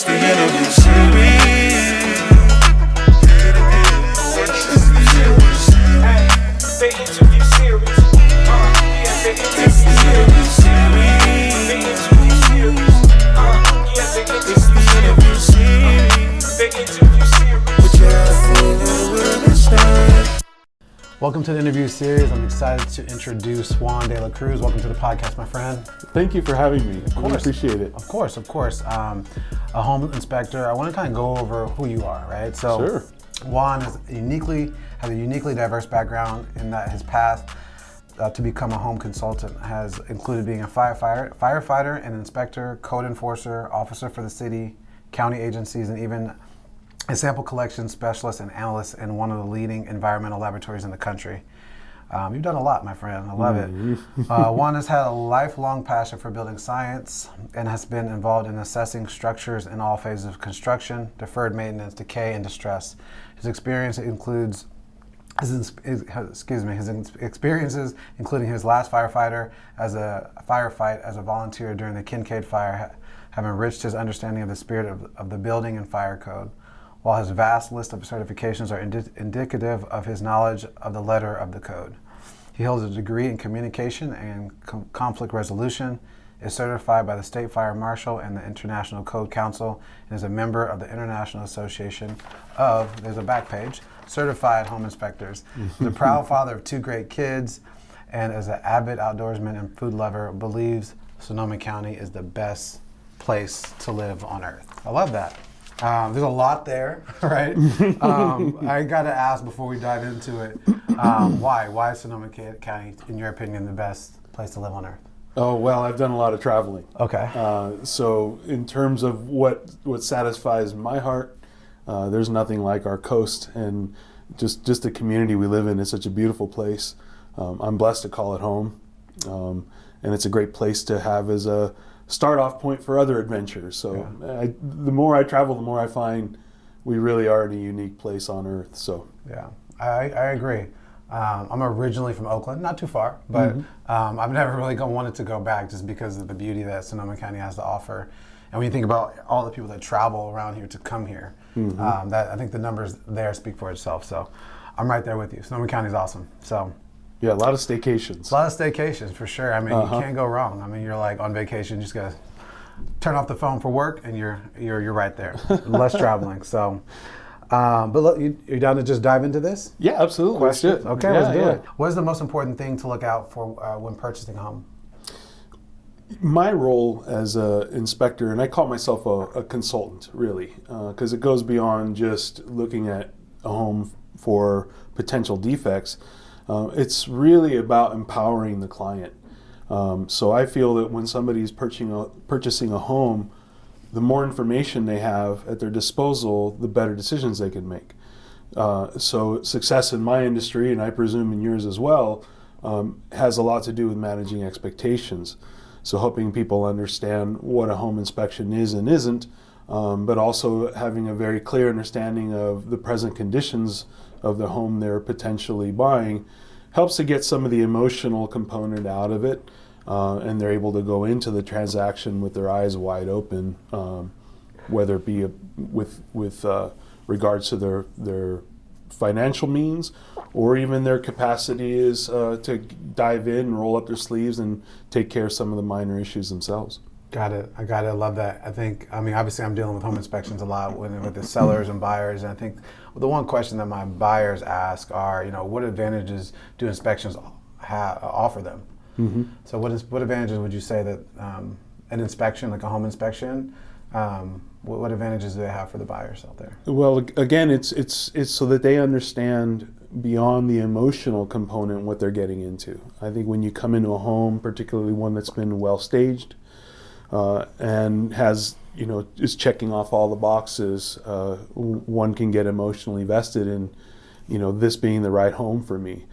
It's the interview series. The interview series. It's the interview series. The interview series. It's the interview series. The interview series. But yeah, I think we'll understand. Welcome to the interview series. I'm excited to introduce Juan de la Cruz. Welcome to the podcast, my friend. Thank you for having me. I really appreciate it. Of course. A home inspector. I want to kind of go over who you are, right? So, Sure. Juan has a uniquely diverse background in that his path to become a home consultant has included being a firefighter, an inspector, code enforcer, officer for the city, county agencies, and even a sample collection specialist and analyst in one of the leading environmental laboratories in the country. You've done a lot, my friend. I love it. Juan has had a lifelong passion for building science and has been involved in assessing structures in all phases of construction, deferred maintenance, decay, and distress. His experience includes his experiences, including his last firefight as a volunteer during the Kincaid fire, have enriched his understanding of the spirit of the building and fire code, while his vast list of certifications are indicative of his knowledge of the letter of the code. He holds a degree in communication and conflict resolution, is certified by the State Fire Marshal and the International Code Council, and is a member of the International Association of, there's a back page, Certified Home Inspectors. He's a proud father of 2 great kids, and as an avid outdoorsman and food lover, believes Sonoma County is the best place to live on earth. I love that. There's a lot there, right? I got to ask before we dive into it, why is Sonoma County, in your opinion, the best place to live on earth? Oh, well, I've done a lot of traveling. Okay. So in terms of what satisfies my heart, there's nothing like our coast and just the community we live in. It's such a beautiful place. I'm blessed to call it home. And it's a great place to have as a start off point for other adventures. So yeah. The more I travel, the more I find we really are in a unique place on earth. So yeah, I agree. I'm originally from Oakland, not too far, but I've never really wanted to go back just because of the beauty that Sonoma County has to offer. And when you think about all the people that travel around here to come here, that I think the numbers there speak for itself. So I'm right there with you. Sonoma County is awesome. So. Yeah, a lot of staycations. A lot of staycations, for sure. I mean, you can't go wrong. I mean, you're like on vacation, you just gotta turn off the phone for work, and you're right there. Less traveling. So, but look, you're down to just dive into this? Yeah, absolutely. Questions? Okay, let's do it. What is the most important thing to look out for when purchasing a home? My role as an inspector, and I call myself a consultant, really, because it goes beyond just looking at a home for potential defects. It's really about empowering the client. So I feel that when somebody's purchasing a home, the more information they have at their disposal, the better decisions they can make. So success in my industry, and I presume in yours as well, has a lot to do with managing expectations. So helping people understand what a home inspection is and isn't, but also having a very clear understanding of the present conditions of the home they're potentially buying helps to get some of the emotional component out of it, and they're able to go into the transaction with their eyes wide open, whether it be with regards to their financial means, or even their capacity is to dive in and roll up their sleeves and take care of some of the minor issues themselves. Got it. I love that. I mean, obviously I'm dealing with home inspections a lot with the sellers and buyers, and I think the one question that my buyers ask are, what advantages do inspections offer them? So what advantages would you say that an inspection, like a home inspection, what advantages do they have for the buyers out there? Well, again, it's so that they understand beyond the emotional component what they're getting into. I think when you come into a home, particularly one that's been well staged, and has, is checking off all the boxes, one can get emotionally vested in, this being the right home for me.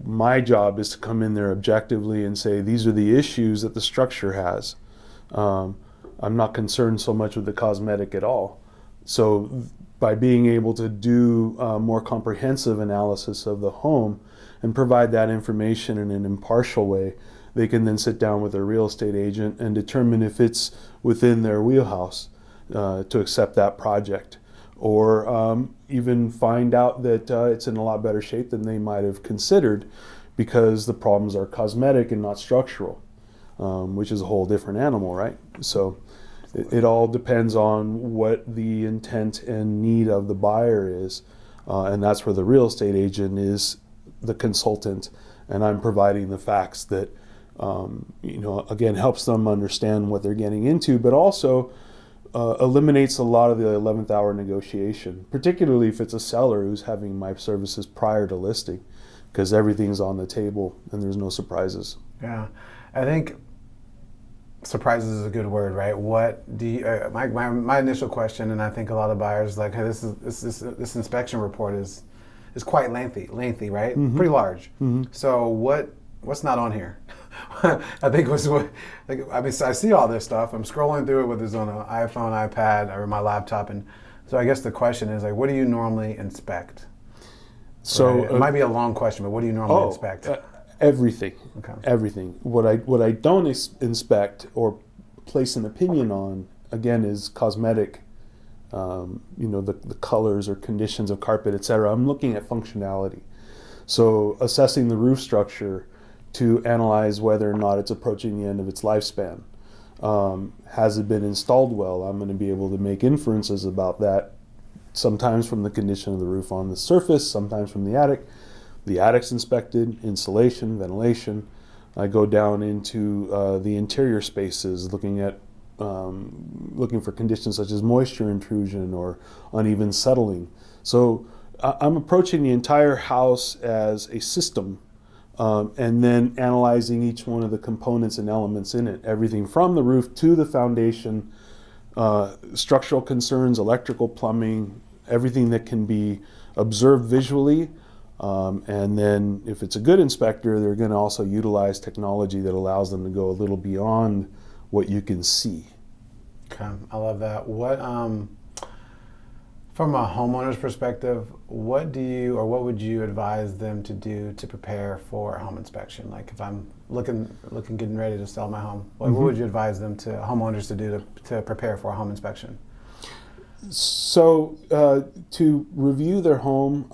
My job is to come in there objectively and say, these are the issues that the structure has. I'm not concerned so much with the cosmetic at all. So by being able to do a more comprehensive analysis of the home and provide that information in an impartial way, they can then sit down with their real estate agent and determine if it's within their wheelhouse. to accept that project, or even find out that it's in a lot better shape than they might have considered because the problems are cosmetic and not structural, which is a whole different animal, right? So it all depends on what the intent and need of the buyer is, and that's where the real estate agent is the consultant, and I'm providing the facts that again, helps them understand what they're getting into, but also eliminates a lot of the 11th hour negotiation, particularly if it's a seller who's having my services prior to listing, because everything's on the table and there's no surprises. Yeah, I think surprises is a good word, right? What do you, my initial question, and I think a lot of buyers like, hey, this inspection report is quite lengthy, right? Mm-hmm. Pretty large. Mm-hmm. So what's not on here? I think I see all this stuff. I'm scrolling through it, whether it's on an iPhone, iPad, or my laptop, and so I guess the question is like, what do you normally inspect? So right? It might be a long question, but what do you normally inspect? Everything. Okay. Everything. What I don't inspect or place an opinion on, again, is cosmetic. The colors or conditions of carpet, etc. I'm looking at functionality. So assessing the roof structure to analyze whether or not it's approaching the end of its lifespan. Has it been installed well? I'm going to be able to make inferences about that, sometimes from the condition of the roof on the surface, sometimes from the attic. The attic's inspected, insulation, ventilation. I go down into the interior spaces, looking for conditions such as moisture intrusion or uneven settling. So I'm approaching the entire house as a system, and then analyzing each one of the components and elements in it, everything from the roof to the foundation, structural concerns, electrical, plumbing, everything that can be observed visually. And then if it's a good inspector, they're going to also utilize technology that allows them to go a little beyond what you can see. Okay, I love that. What, from a homeowner's perspective, what would you advise them to do to prepare for a home inspection? Like if I'm getting ready to sell my home, what would you advise homeowners to do to prepare for a home inspection? So to review their home,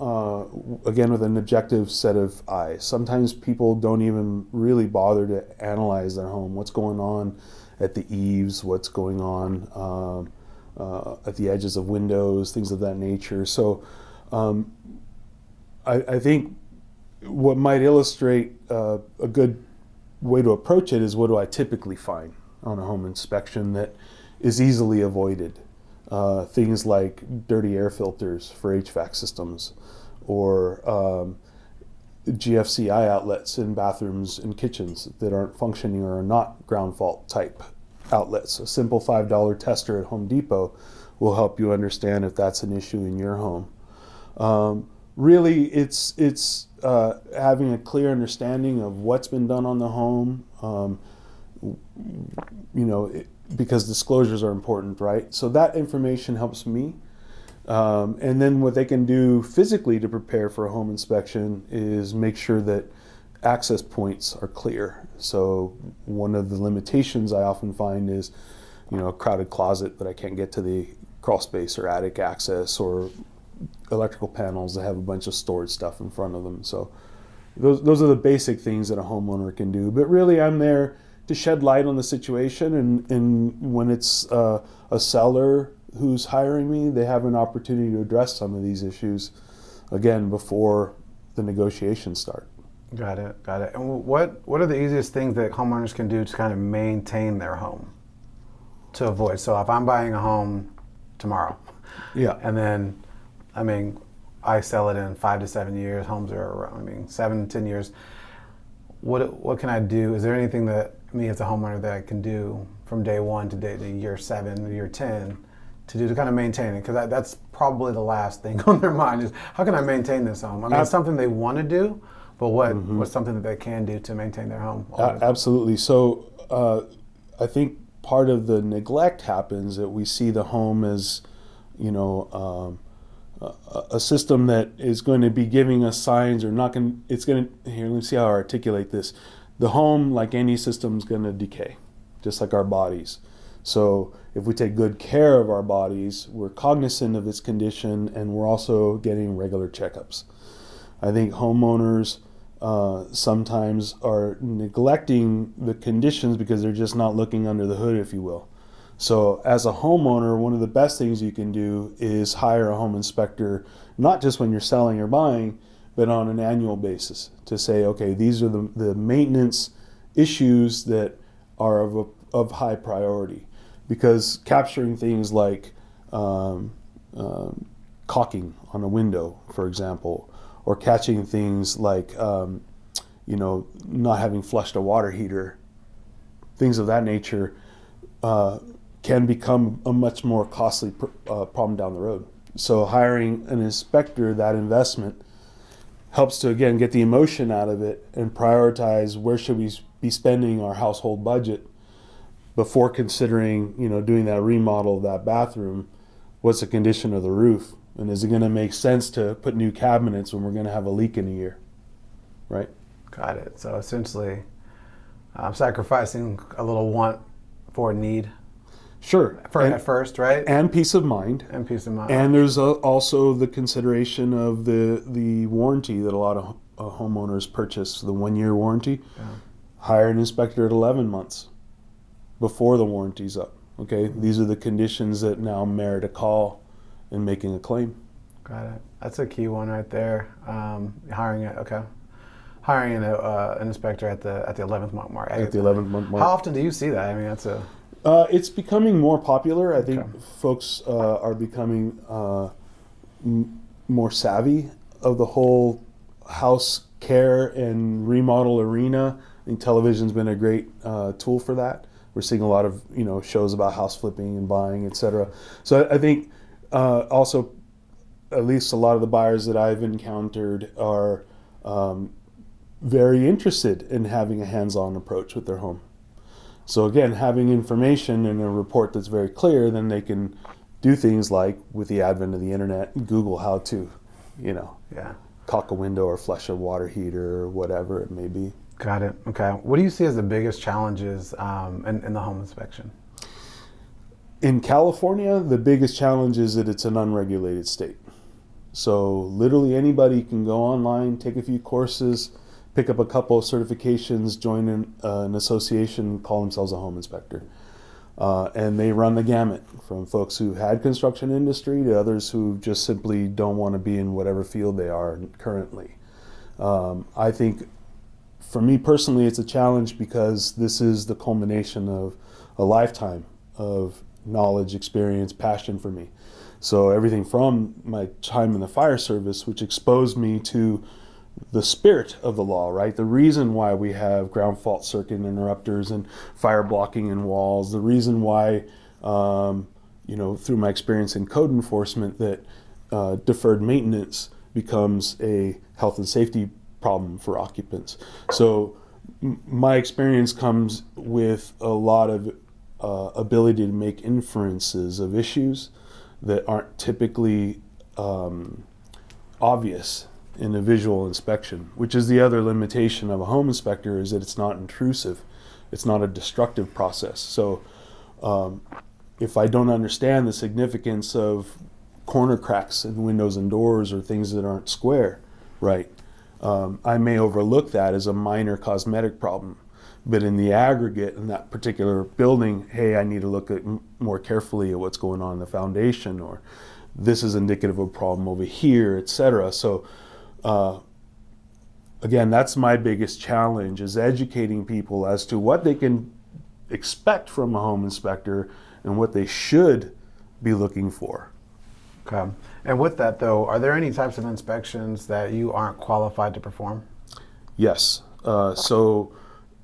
again, with an objective set of eyes. Sometimes people don't even really bother to analyze their home. What's going on at the eaves, what's going on at the edges of windows, things of that nature. So I think what might illustrate a good way to approach it is, what do I typically find on a home inspection that is easily avoided? Things like dirty air filters for HVAC systems, or GFCI outlets in bathrooms and kitchens that aren't functioning or are not ground fault type outlets. A simple $5 tester at Home Depot will help you understand if that's an issue in your home. Really, it's having a clear understanding of what's been done on the home. Because disclosures are important, right? So that information helps me. And then what they can do physically to prepare for a home inspection is make sure that access points are clear. So one of the limitations I often find is, a crowded closet that I can't get to the crawl space or attic access, or electrical panels that have a bunch of stored stuff in front of them. So those are the basic things that a homeowner can do. But really, I'm there to shed light on the situation, and when it's a seller who's hiring me, they have an opportunity to address some of these issues, again, before the negotiations start. Got it. And what are the easiest things that homeowners can do to kind of maintain their home, to avoid? So if I'm buying a home tomorrow, and then, I sell it in 5 to 7 years, homes are, 7 to 10 years, what can I do? Is there anything that me as a homeowner that I can do from day one to year 7 or year 10 to kind of maintain it? Because that's probably the last thing on their mind is, how can I maintain this home? It's something they want to do, but what's something that they can do to maintain their home? Absolutely. So I think part of the neglect happens that we see the home as, a system that is going to be giving us signs or not going. Here, let me see how I articulate this. The home, like any system, is going to decay, just like our bodies. So if we take good care of our bodies, we're cognizant of its condition, and we're also getting regular checkups. I think homeowners sometimes are neglecting the conditions because they're just not looking under the hood, if you will. So as a homeowner, one of the best things you can do is hire a home inspector, not just when you're selling or buying, but on an annual basis, to say, okay, these are the maintenance issues that are of high priority. Because capturing things like caulking on a window, for example, or catching things like not having flushed a water heater, things of that nature, can become a much more costly problem down the road. So hiring an inspector, that investment, helps to, again, get the emotion out of it and prioritize where should we be spending our household budget before considering, doing that remodel of that bathroom. What's the condition of the roof? And is it going to make sense to put new cabinets when we're going to have a leak in a year? Right? Got it. So essentially, sacrificing a little want for a need. Sure. At first, right? And peace of mind. And peace of mind. And there's also the consideration of the warranty that a lot of homeowners purchase, the 1-year warranty. Yeah. Hire an inspector at 11 months before the warranty's up. Okay, these are the conditions that now merit a call and making a claim. Got it. That's a key one right there. Hiring an inspector at the 11th month mark. At the 11th month mark. How often do you see that? I mean, that's a. It's becoming more popular. I think folks are becoming more savvy of the whole house care and remodel arena. I think television's been a great tool for that. We're seeing a lot of shows about house flipping and buying, etc. So I think also, at least a lot of the buyers that I've encountered are very interested in having a hands-on approach with their home. So again, having information and a report that's very clear, then they can do things like, with the advent of the internet, Google how to, caulk a window or flush a water heater or whatever it may be. Got it. Okay. What do you see as the biggest challenges in the home inspection? In California, the biggest challenge is that it's an unregulated state. So literally anybody can go online, take a few courses, pick up a couple of certifications, join an association, call themselves a home inspector. And they run the gamut, from folks who had construction industry to others who just simply don't want to be in whatever field they are currently. I think for me personally, it's a challenge because this is the culmination of a lifetime of knowledge, experience, passion for me. So everything from my time in the fire service, which exposed me to the spirit of the law, right? The reason why we have ground fault circuit interrupters and fire blocking in walls, the reason why, through my experience in code enforcement, that deferred maintenance becomes a health and safety problem for occupants. So my experience comes with a lot of ability to make inferences of issues that aren't typically obvious in a visual inspection, which is the other limitation of a home inspector, is that it's not intrusive. It's not a destructive process. So if I don't understand the significance of corner cracks in windows and doors or things that aren't square, right, I may overlook that as a minor cosmetic problem. But in the aggregate, in that particular building, hey, I need to look at more carefully at what's going on in the foundation, or this is indicative of a problem over here, etc. So again, that's my biggest challenge, is educating people as to what they can expect from a home inspector and what they should be looking for. Okay. And with that, though, are there any types of inspections that you aren't qualified to perform? Yes. So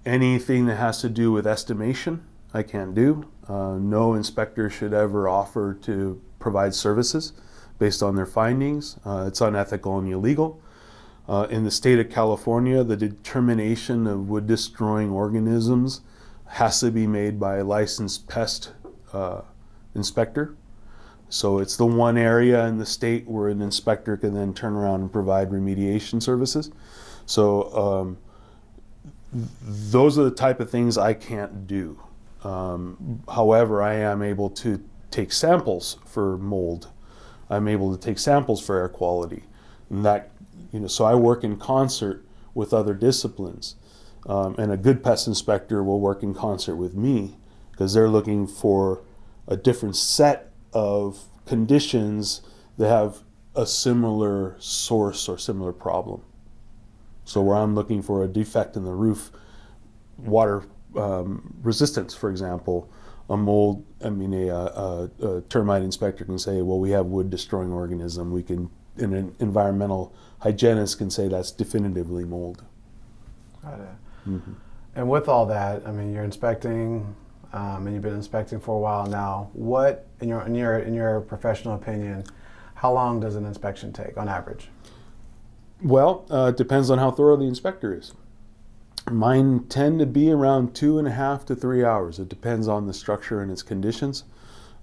anything that has to do with estimation, I can't do. No inspector should ever offer to provide services based on their findings. It's unethical and illegal. In the state of California, the determination of wood-destroying organisms has to be made by a licensed pest inspector. So it's the one area in the state where an inspector can then turn around and provide remediation services. So those are the type of things I can't do. However, I am able to take samples for mold. I'm able to take samples for air quality, and that, so I work in concert with other disciplines, and a good pest inspector will work in concert with me because they're looking for a different set of conditions that have a similar source or similar problem. So where I'm looking for a defect in the roof, water resistance, for example, a termite inspector can say, well, we have wood destroying organism. And an environmental hygienist can say that's definitively mold. Got it. Mm-hmm. And with all that, you're inspecting, and you've been inspecting for a while now. What, in your professional opinion, how long does an inspection take on average? Well, it depends on how thorough the inspector is. Mine tend to be around 2.5 to 3 hours. It depends on the structure and its conditions,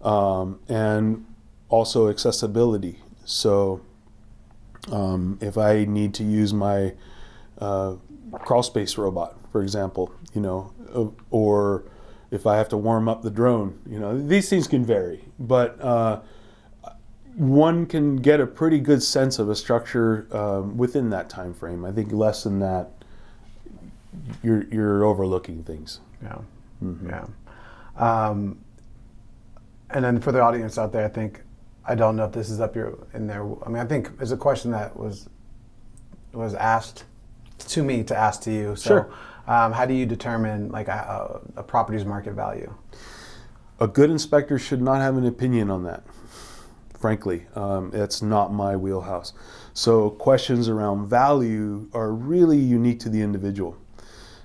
and also accessibility. So if I need to use my crawl space robot, for example, or if I have to warm up the drone, these things can vary, but one can get a pretty good sense of a structure within that time frame. I think less than that, you're overlooking things. Yeah. Mm-hmm. Yeah. And then for the audience out there, I don't know if this is in there. I think it's a question that was asked to me to ask to you. So, sure. How do you determine a property's market value? A good inspector should not have an opinion on that. Frankly, it's not my wheelhouse. So questions around value are really unique to the individual.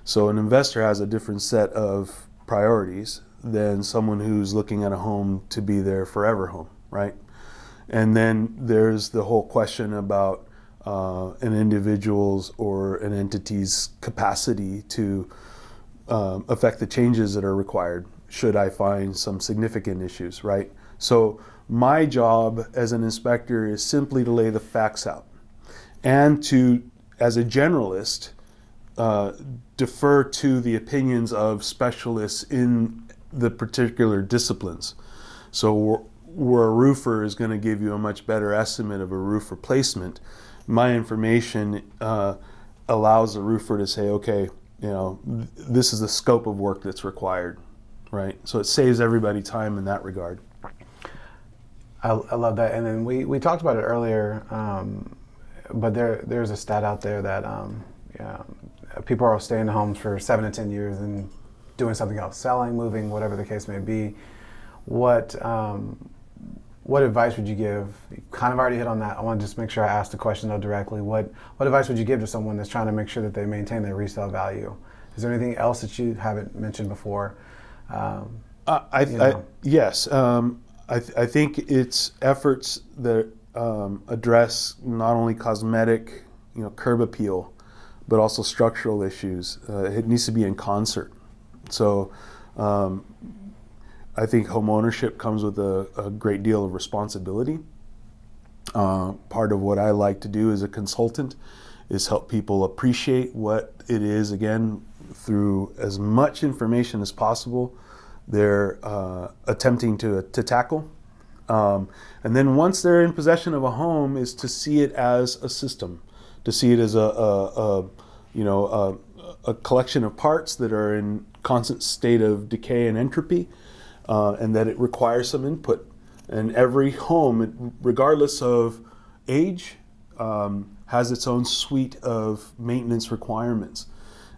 So an investor has a different set of priorities than someone who's looking at a home to be their forever home, right? And then there's the whole question about an individual's or an entity's capacity to affect the changes that are required should I find some significant issues, right? So my job as an inspector is simply to lay the facts out and to, as a generalist, defer to the opinions of specialists in the particular disciplines. So where a roofer is going to give you a much better estimate of a roof replacement, my information allows the roofer to say, okay, this is the scope of work that's required, right? So it saves everybody time in that regard. I love that. And then we talked about it earlier, but there's a stat out there that people are staying in homes for 7 to 10 years and doing something else, selling, moving, whatever the case may be. What advice would you give? You kind of already hit on that. I want to just make sure I ask the question though directly. What advice would you give to someone that's trying to make sure that they maintain their resale value? Is there anything else that you haven't mentioned before? Yes. I think it's efforts that address not only cosmetic, curb appeal, but also structural issues. It needs to be in concert. So I think home ownership comes with a great deal of responsibility. Part of what I like to do as a consultant is help people appreciate what it is, again, through as much information as possible they're attempting to tackle. And then once they're in possession of a home, is to see it as a system, to see it as a collection of parts that are in constant state of decay and entropy, and that it requires some input. And every home, regardless of age, has its own suite of maintenance requirements.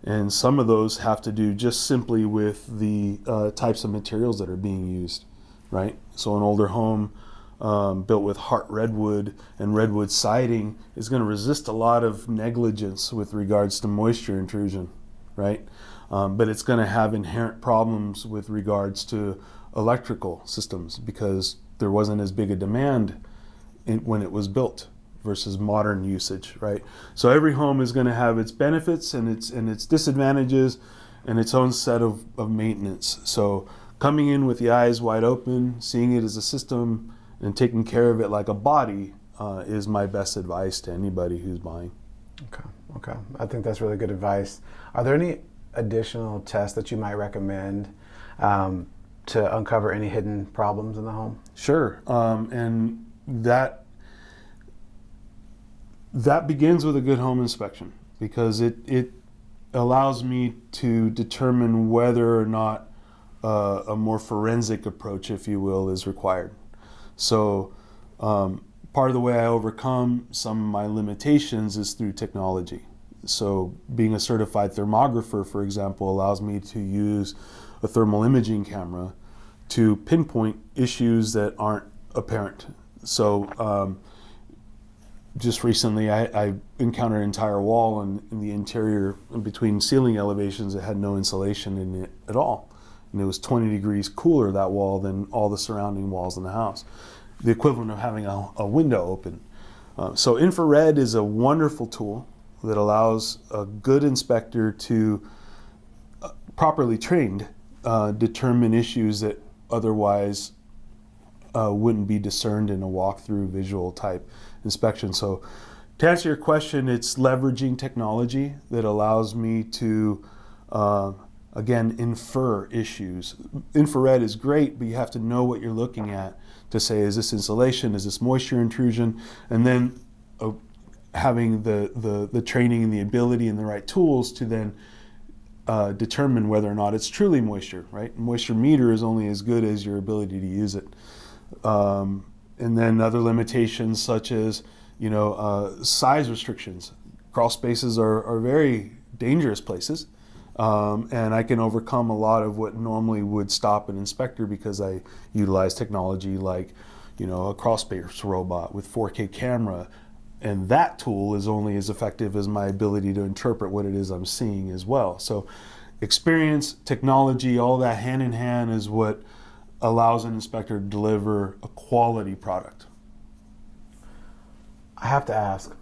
And some of those have to do just simply with the types of materials that are being used, right? So an older home built with heart redwood and redwood siding is going to resist a lot of negligence with regards to moisture intrusion, right? But it's going to have inherent problems with regards to electrical systems because there wasn't as big a demand when it was built versus modern usage, right? So every home is going to have its benefits and its disadvantages and its own set of maintenance. So coming in with the eyes wide open, seeing it as a system and taking care of it like a body is my best advice to anybody who's buying. Okay. I think that's really good advice. Are there any additional tests that you might recommend? to uncover any hidden problems in the home? Sure, and that begins with a good home inspection, because it allows me to determine whether or not a more forensic approach, if you will, is required. So part of the way I overcome some of my limitations is through technology. So being a certified thermographer, for example, allows me to use a thermal imaging camera to pinpoint issues that aren't apparent. So just recently I encountered an entire wall in the interior, in between ceiling elevations, that had no insulation in it at all. And it was 20 degrees cooler, that wall, than all the surrounding walls in the house. The equivalent of having a window open. So infrared is a wonderful tool that allows a good inspector to, properly trained, determine issues that otherwise wouldn't be discerned in a walkthrough visual type inspection. So to answer your question, it's leveraging technology that allows me to again, infer issues. Infrared is great, but you have to know what you're looking at to say, is this insulation, is this moisture intrusion? And then having the training and the ability and the right tools to then determine whether or not it's truly moisture, right? Moisture meter is only as good as your ability to use it. And then other limitations such as, size restrictions. Crawl spaces are very dangerous places. And I can overcome a lot of what normally would stop an inspector because I utilize technology like, a crawl space robot with 4K camera. And that tool is only as effective as my ability to interpret what it is I'm seeing as well. So experience, technology, all that hand in hand is what allows an inspector to deliver a quality product. I have to ask,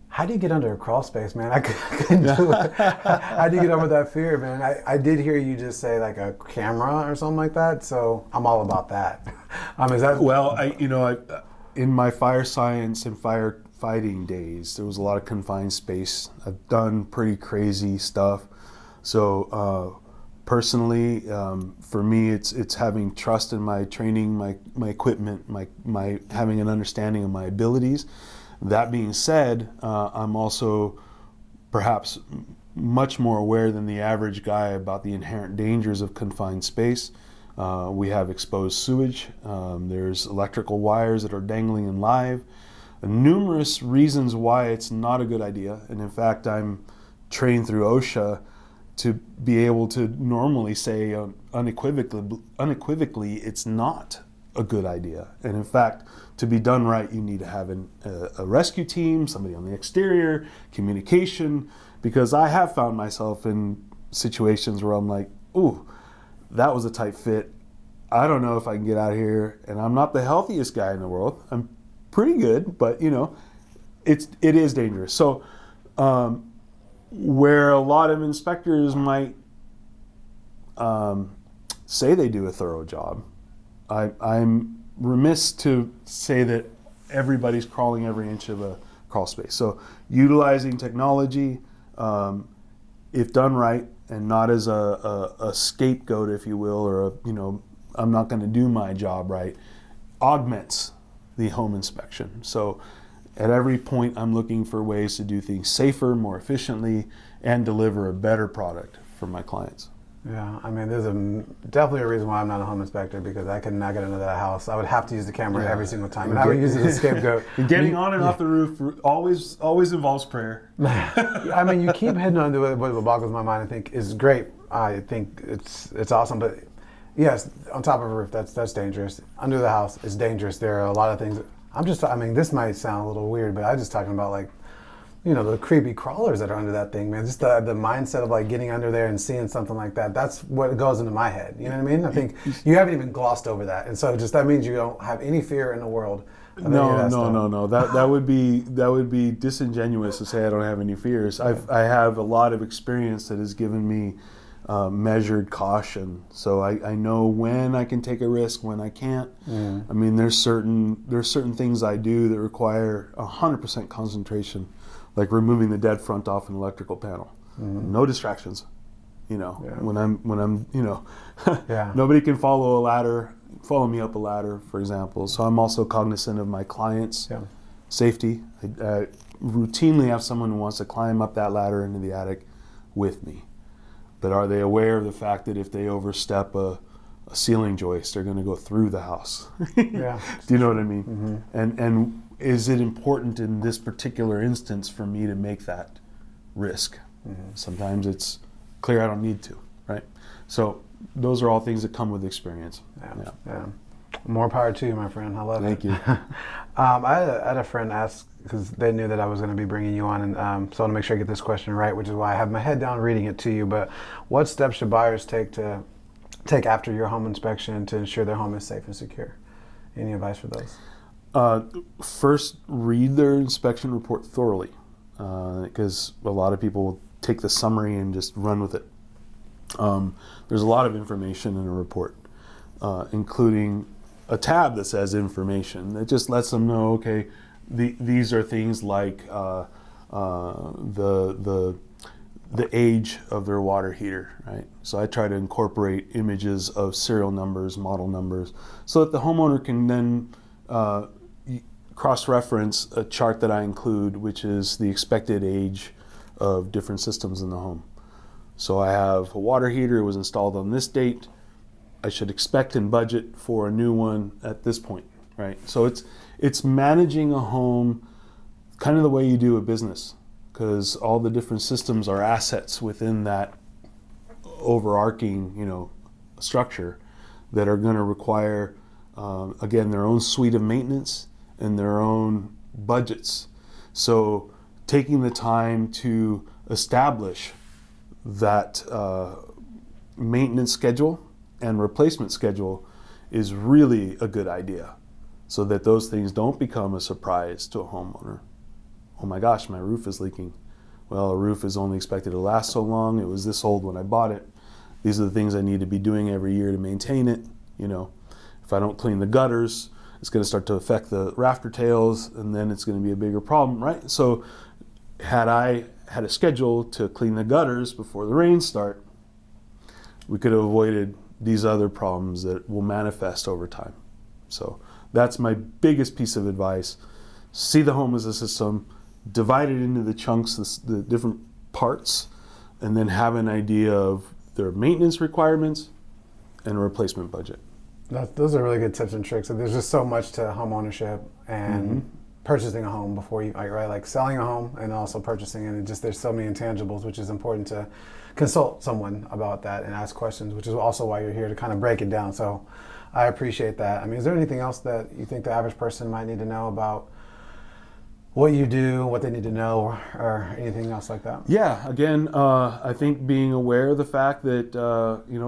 how do you get under a crawl space, man? I couldn't do it. How do you get over that fear, man? I did hear you just say like a camera or something like that, so I'm all about that. Is that well? In my fire science and firefighting days, there was a lot of confined space. I've done pretty crazy stuff. So personally, for me, it's having trust in my training, my equipment, my having an understanding of my abilities. That being said, I'm also perhaps much more aware than the average guy about the inherent dangers of confined space. We have exposed sewage. There's electrical wires that are dangling and live. Numerous reasons why it's not a good idea. And in fact, I'm trained through OSHA to be able to normally say unequivocally it's not a good idea. And in fact, to be done right, you need to have a rescue team, somebody on the exterior, communication, because I have found myself in situations where I'm like, ooh, that was a tight fit. I don't know if I can get out of here. And I'm not the healthiest guy in the world. I'm pretty good, but it is dangerous. So where a lot of inspectors might say they do a thorough job, I'm remiss to say that everybody's crawling every inch of a crawl space. So utilizing technology, if done right, and not as a scapegoat, if you will, or I'm not going to do my job right, augments the home inspection. So at every point, I'm looking for ways to do things safer, more efficiently, and deliver a better product for my clients. Yeah, there's definitely a reason why I'm not a home inspector, because I could not get into that house. I would have to use the camera every single time, and I would use it as a scapegoat. Getting on and off the roof always involves prayer. You keep hitting on what boggles my mind. I think is great. I think it's awesome, but yes, on top of a roof, that's dangerous. Under the house, it's dangerous. There are a lot of things. This might sound a little weird, but I'm just talking about the creepy crawlers that are under that thing, man. Just the mindset of getting under there and seeing something like that. That's what goes into my head. You know what I mean? I think you haven't even glossed over that. And so that means you don't have any fear in the world. No. That would be disingenuous to say I don't have any fears. I have a lot of experience that has given me measured caution. So I know when I can take a risk, when I can't. There's certain things I do that require 100% concentration. Like removing the dead front off an electrical panel. No distractions. You know, Yeah. when I'm, you know, Yeah. nobody can follow me up a ladder, for example. So I'm also cognizant of my clients' Yeah. safety. I routinely have someone who wants to climb up that ladder into the attic with me. But are they aware of the fact that if they overstep a ceiling joist, they're going to go through the house? Yeah. Do you know what I mean? Mm-hmm. And is it important in this particular instance for me to make that risk? Mm-hmm. Sometimes it's clear I don't need to, right? So those are all things that come with experience. Yeah. More power to you, my friend. I love it. Thank you. I had a friend ask, because they knew that I was going to be bringing you on, and so I want to make sure I get this question right, which is why I have my head down reading it to you. But what steps should buyers take after your home inspection to ensure their home is safe and secure? Any advice for those? First, read their inspection report thoroughly, because a lot of people will take the summary and just run with it. There's a lot of information in a report, including a tab that says information. It just lets them know, okay, these are things like the age of their water heater, right? So I try to incorporate images of serial numbers, model numbers, so that the homeowner can then cross-reference a chart that I include, which is the expected age of different systems in the home. So I have a water heater, it was installed on this date. I should expect and budget for a new one at this point, right? So it's managing a home kind of the way you do a business, because all the different systems are assets within that overarching, you know, structure that are going to require, again, their own suite of maintenance and their own budgets. So taking the time to establish that maintenance schedule and replacement schedule is really a good idea, so that those things don't become a surprise to a homeowner. Oh my gosh, my roof is leaking. Well, a roof is only expected to last so long. It was this old when I bought it. These are the things I need to be doing every year to maintain it. You know, if I don't clean the gutters, it's going to start to affect the rafter tails, and then it's going to be a bigger problem, right? So had I had a schedule to clean the gutters before the rains start, we could have avoided these other problems that will manifest over time. So that's my biggest piece of advice. See the home as a system, divide it into the chunks, the different parts, and then have an idea of their maintenance requirements and a replacement budget. Those are really good tips and tricks. There's just so much to home ownership and purchasing a home before you, like selling a home and also purchasing it. And just there's so many intangibles, which is important to consult someone about that and ask questions, which is also why you're here to kind of break it down. So I appreciate that. I mean, is there anything else that you think the average person might need to know about what you do, what they need to know, or anything else like that? Yeah, again, I think being aware of the fact that,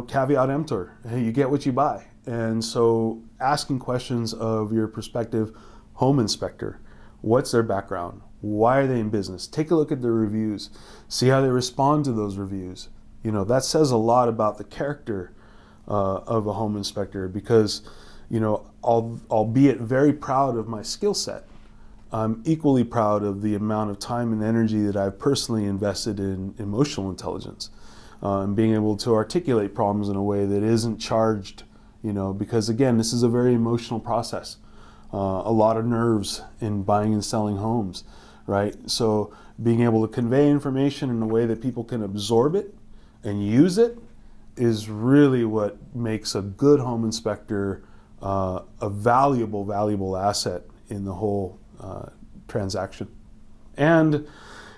caveat emptor, hey, you get what you buy. And so asking questions of your prospective home inspector. What's their background? Why are they in business? Take a look at their reviews. See how they respond to those reviews. You know, that says a lot about the character of a home inspector, because, you know, albeit very proud of my skill set, I'm equally proud of the amount of time and energy that I've personally invested in emotional intelligence, and being able to articulate problems in a way that isn't charged, you know, because again, this is a very emotional process. A lot of nerves in buying and selling homes, right? So being able to convey information in a way that people can absorb it and use it is really what makes a good home inspector a valuable asset in the whole transaction and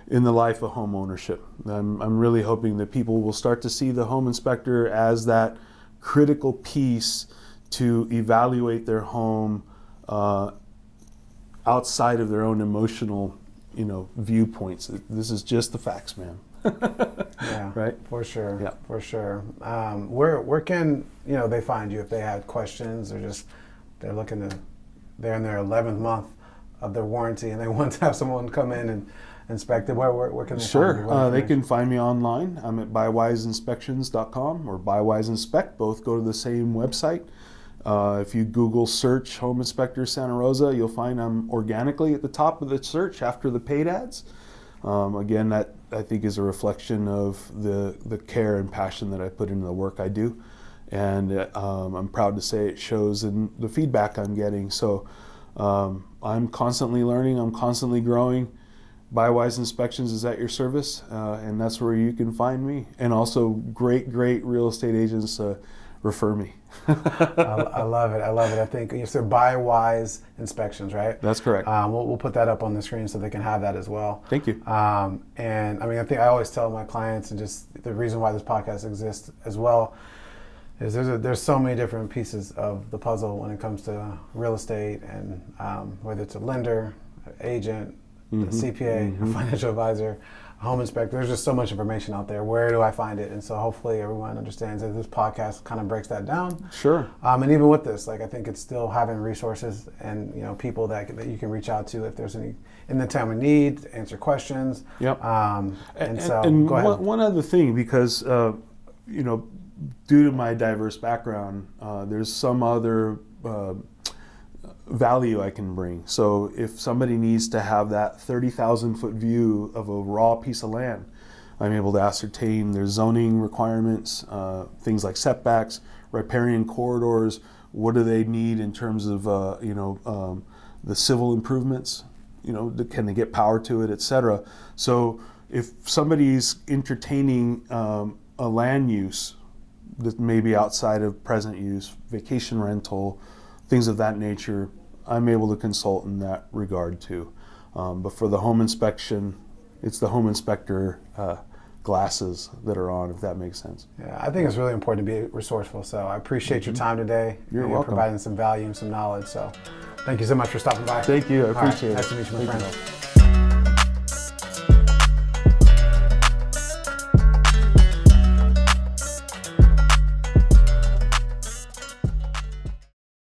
in the life of home ownership. I'm really hoping that people will start to see the home inspector as that critical piece to evaluate their home outside of their own emotional, you know, viewpoints. This is just the facts, man. Yeah, right? For sure. Yeah. For sure. Where can, you know, they find you if they have questions, or just they're in their 11th month of their warranty and they want to have someone come in and inspect it? Where can they find you? They can find me online. I'm at bywiseinspections.com or bywiseinspect. Both go to the same website. If you Google search Home Inspector Santa Rosa, you'll find I'm organically at the top of the search after the paid ads. Again, that I think is a reflection of the care and passion that I put into the work I do. And I'm proud to say it shows in the feedback I'm getting. So I'm constantly learning, I'm constantly growing. Buywise Inspections is at your service, and that's where you can find me. And also great real estate agents refer me. I love it. I love it. I think you said Buywise Inspections, right? That's correct. We'll put that up on the screen so they can have that as well. Thank you. And I mean, I think I always tell my clients, and just the reason why this podcast exists as well, is there's so many different pieces of the puzzle when it comes to real estate, and whether it's a lender, agent, a CPA, a financial advisor, a home inspector. There's just so much information out there. Where do I find it? And so hopefully everyone understands that this podcast kind of breaks that down. Sure. And even with this, like, I think it's still having resources and, you know, people that you can reach out to if there's any in the time of need, to answer questions. Yep. And so and go ahead. one other thing, because you know, due to my diverse background, there's some other value I can bring. So if somebody needs to have that 30,000 foot view of a raw piece of land, I'm able to ascertain their zoning requirements, things like setbacks, riparian corridors. What do they need in terms of the civil improvements? You know, can they get power to it, etc. So if somebody's entertaining a land use that may be outside of present use, vacation rental, things of that nature, I'm able to consult in that regard too. But for the home inspection, it's the home inspector glasses that are on, if that makes sense. Yeah, I think it's really important to be resourceful. So I appreciate your time today. You're welcome. Providing some value and some knowledge. So thank you so much for stopping by. Thank you. I All right, appreciate it. Nice to meet you, my Thank friend. you.